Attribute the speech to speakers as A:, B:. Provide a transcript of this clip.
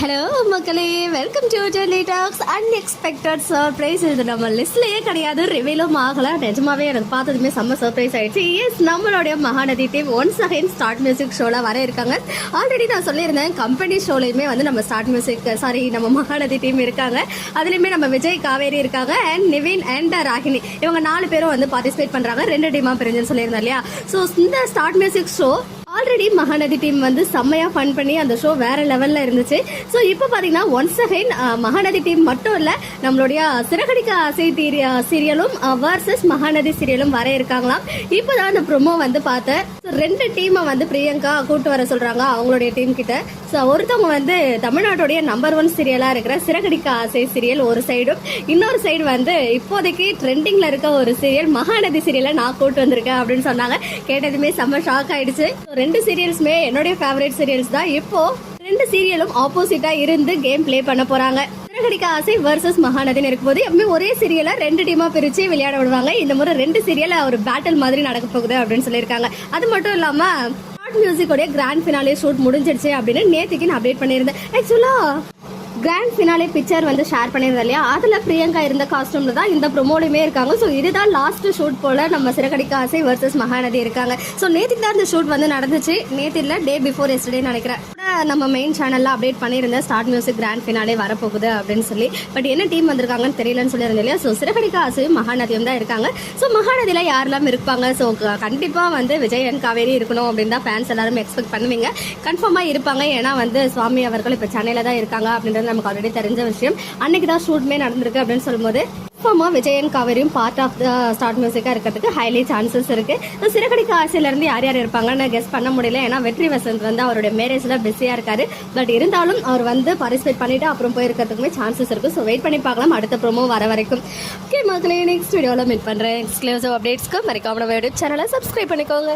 A: Hello மக்களே, welcome to Delhi talks. Unexpected surprise. இது நம்ம லிஸ்ட்லயே கிடையாது, ரிவீலும் ஆகல. நிஜமாவே எனக்கு பார்த்ததுமே செம்ம சர்ப்ரைஸ் ஆயிடுச்சு. எஸ், நம்மளுடைய Mahanadi team once again start music ஷோல வர இருக்காங்க. ஆல்ரெடி நான் சொல்லியிருந்தேன், கம்பெனி ஷோலையுமே வந்து நம்ம ஸ்டார்ட் மியூசிக் நம்ம மகாநதி டீம் இருக்காங்க. அதுலயுமே நம்ம விஜய் காவேரி இருக்காங்க அண்ட் நிவின் அண்ட் ராகினி, இவங்க 4 பேரும் வந்து பார்ட்டிசிபேட் பண்றாங்க. 2 டீமா பிரிஞ்சுன்னு சொல்லியிருந்தேன் இல்லையா. ஸோ இந்த start music show already Mahanadi team வந்து செம்மையா ஃபன் பண்ணி அந்த ஷோ வேற லெவல்ல இருந்துச்சு. ஸோ இப்போ பாத்தீங்கன்னா ஒன்ஸ் அகைன் மகாநதி டீம் மட்டும் இல்ல, நம்மளுடைய சிறகடிக்க ஆசை சீரியலும் வர்சஸ் மகாநதி சீரியலும் வர இருக்காங்களாம். இப்போதான் அந்த ப்ரோமோ வந்து பார்த்தேன். 2 டீமை வந்து பிரியங்கா கூட்டு வர சொல்றாங்க அவங்களுடைய டீம் கிட்ட. ஸோ ஒருத்தவங்க வந்து தமிழ்நாட்டுடைய நம்பர் 1 சீரியலா இருக்கிற சிறகடிக்க ஆசை சீரியல் ஒரு சைடும், இன்னொரு சைடு வந்து இப்போதைக்கு ட்ரெண்டிங்ல இருக்க ஒரு சீரியல் மகாநதி சீரியலை நான் கூட்டு வந்திருக்கேன் அப்படின்னு சொன்னாங்க. கேட்டதுமே செம்ம ஷாக் ஆயிடுச்சு. 2 சீரியல்ஸுமே என்னுடைய ஃபேவரட் சீரியல்ஸ் தான். இப்போ 2 சீரியலும் ஆப்போசிட்டா இருந்து கேம் பிளே பண்ண போறாங்க. சிறகடிக்க ஆசை வர்சஸ் மகாநதின்னு இருக்கும்போது எப்பவுமே ஒரே சீரியலை 2 டீமா பிரிச்சு விளையாட விடுவாங்க. இந்த முறை 2 சீரியல் ஒரு பேட்டில் மாதிரி நடக்க போகுது அப்படின்னு சொல்லியிருக்காங்க. அது மட்டும் இல்லாம ஸ்டார்ட் மியூசிக்கோட கிராண்ட் ஃபினாலே ஷூட் முடிஞ்சிருச்சு அப்படின்னு நேத்துக்கு நான் அப்டேட் பண்ணியிருந்தேன். ஆக்சுவலா கிராண்ட் ஃபினாலே பிக்சர் வந்து ஷேர் பண்ணியிருந்தேன் இல்லையா, அதுல பிரியங்கா இருந்த காஸ்டியூம்ல தான் இந்த ப்ரோமோலையுமே இருக்காங்க. ஸோ இதுதான் லாஸ்ட் ஷூட் போல நம்ம சிறகடிக்க ஆசை வர்சஸ் மகாநதி இருக்காங்க. ஸோ நேற்றுக்கு தான் இந்த ஷூட் வந்து நடந்துச்சு. நேற்று இல்லை, டே பிஃபோர் எஸ்டர்டே நினைக்கிறேன். நம்ம மெயின் சேனல்ல அப்டேட் பண்ணியிருந்தேன் ஸ்டார்ட் மியூசிக் கிராண்ட் ஃபினாலே வரப்போகுது அப்படின்னு சொல்லி. பட் என்ன டீம் வந்திருக்காங்கன்னு தெரியலன்னு சொல்லியிருந்தேன் இல்லையா. ஸோ சிறகடிக்க ஆசையும் மகாநதியும் தான் இருக்காங்க. ஸோ மகாநதியில யாரெல்லாம் இருப்பாங்க? ஸோ கண்டிப்பா வந்து விஜய் அண்ட் காவேரி இருக்கணும் அப்படின்னு தான் ஃபேன்ஸ் எல்லாரும் எக்ஸ்பெக்ட் பண்ணுவீங்க. கன்ஃபார்மா இருப்பாங்க. ஏன்னா வந்து சுவாமி அவர்கள் இப்போ சென்னையில தான் இருக்காங்க அப்படின்றது நமக்கு ஆல்ரெடி தெரிஞ்ச விஷயம். அன்னைக்கு தான் ஷூட்மே நடந்திருக்கு அப்படின்னு சொல்லும்போது விஜயன் காவேரியும் பார்ட் ஆஃப் த ஸ்டார்ட் மியூசிக்கா இருக்கிறதுக்கு ஹைலி சான்சஸ் இருக்கு. சிறகடிக்க ஆசையில இருந்து யார் யார் இருப்பாங்கன்னு கெஸ் பண்ண முடியல. ஏன்னா வெற்றி வசந்த் வந்து அவருடைய மேரேஜ்ல பிஸியா இருக்காரு. பட் இருந்தாலும் அவர் வந்து பார்ட்டிசிபேட் பண்ணிட்டு அப்புறம் போயிருக்கிறதுக்குமே சான்சஸ் இருக்கு. ஸோ வெயிட் பண்ணி பார்க்கலாம் அடுத்த ப்ரோமோ வர வரைக்கும். ஓகே மக்களே, நெக்ஸ்ட் வீடியோல மீட் பண்றேன். எக்ஸ்க்ளூசிவ் அப்டேட்ஸ்க்கு மறக்காம நம்ம யூடியூப் சேனலை சப்ஸ்கிரைப் பண்ணிக்கோங்க.